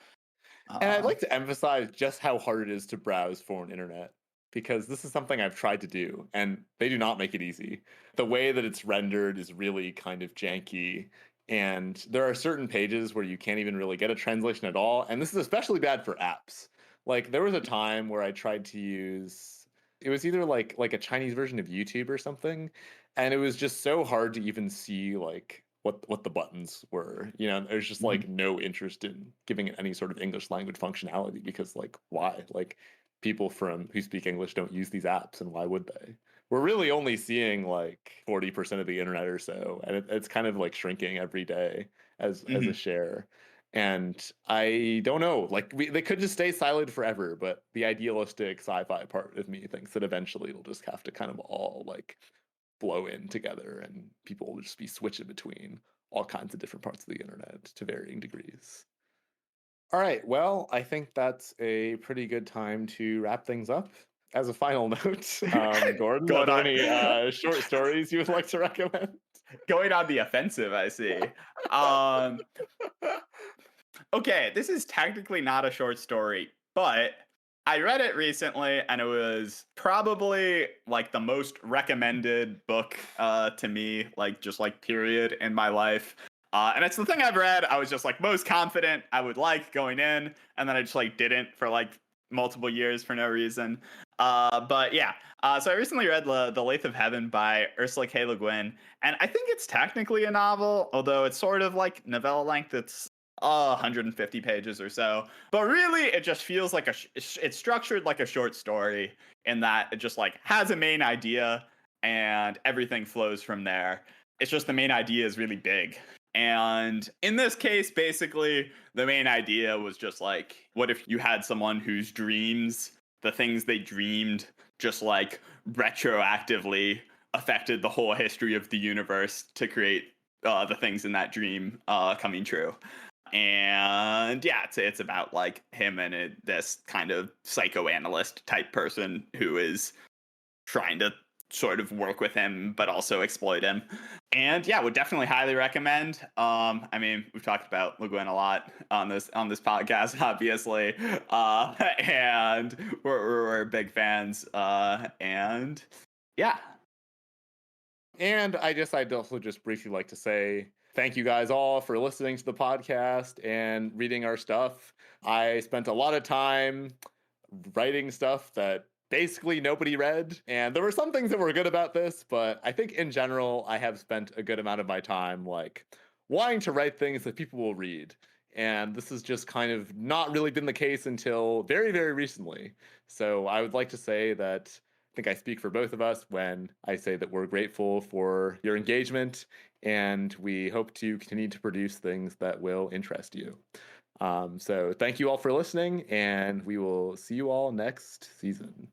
And I'd like to emphasize just how hard it is to browse foreign internet, because this is something I've tried to do, and they do not make it easy. The way that it's rendered is really kind of janky, and there are certain pages where you can't even really get a translation at all. And this is especially bad for apps. Like there was a time where I tried to use, it was either like a Chinese version of YouTube or something, and it was just so hard to even see like what the buttons were. You know, there's just like no interest in giving it any sort of English language functionality, because like why? Like people from who speak English don't use these apps, and why would they? We're really only seeing like 40% of the internet or so, and it's kind of like shrinking every day as a share. And I don't know, like they could just stay silent forever, but the idealistic sci-fi part of me thinks that eventually it'll just have to kind of all like blow in together, and people will just be switching between all kinds of different parts of the internet to varying degrees. All right, well, I think that's a pretty good time to wrap things up. As a final note, Gordon, are Going there on, any short stories you would like to recommend? going on the offensive, I see. Okay, this is technically not a short story, but I read it recently and it was probably like the most recommended book to me, like just like period in my life. And it's the thing I've read I was just like most confident I would like going in, and then I just like didn't for like multiple years for no reason. But yeah, so I recently read The Lathe of Heaven by Ursula K. Le Guin, and I think it's technically a novel, although it's sort of like novella length. It's 150 pages or so, but really it just feels like it's structured like a short story in that it just like has a main idea and everything flows from there. It's just the main idea is really big. And in this case, basically, the main idea was just like, what if you had someone whose dreams, the things they dreamed, just like retroactively affected the whole history of the universe to create the things in that dream coming true. And yeah, it's about like him and this kind of psychoanalyst type person who is trying to sort of work with him but also exploit him. And yeah, would definitely highly recommend. I mean, we've talked about Le Guin a lot on this podcast, obviously, and we're big fans. And yeah. And I'd also just briefly like to say thank you guys all for listening to the podcast and reading our stuff. I spent a lot of time writing stuff that basically nobody read, and there were some things that were good about this, but I think in general I have spent a good amount of my time like wanting to write things that people will read. And this has just kind of not really been the case until very, very recently. So I would like to say that I think I speak for both of us when I say that we're grateful for your engagement, and we hope to continue to produce things that will interest you. So thank you all for listening, and we will see you all next season.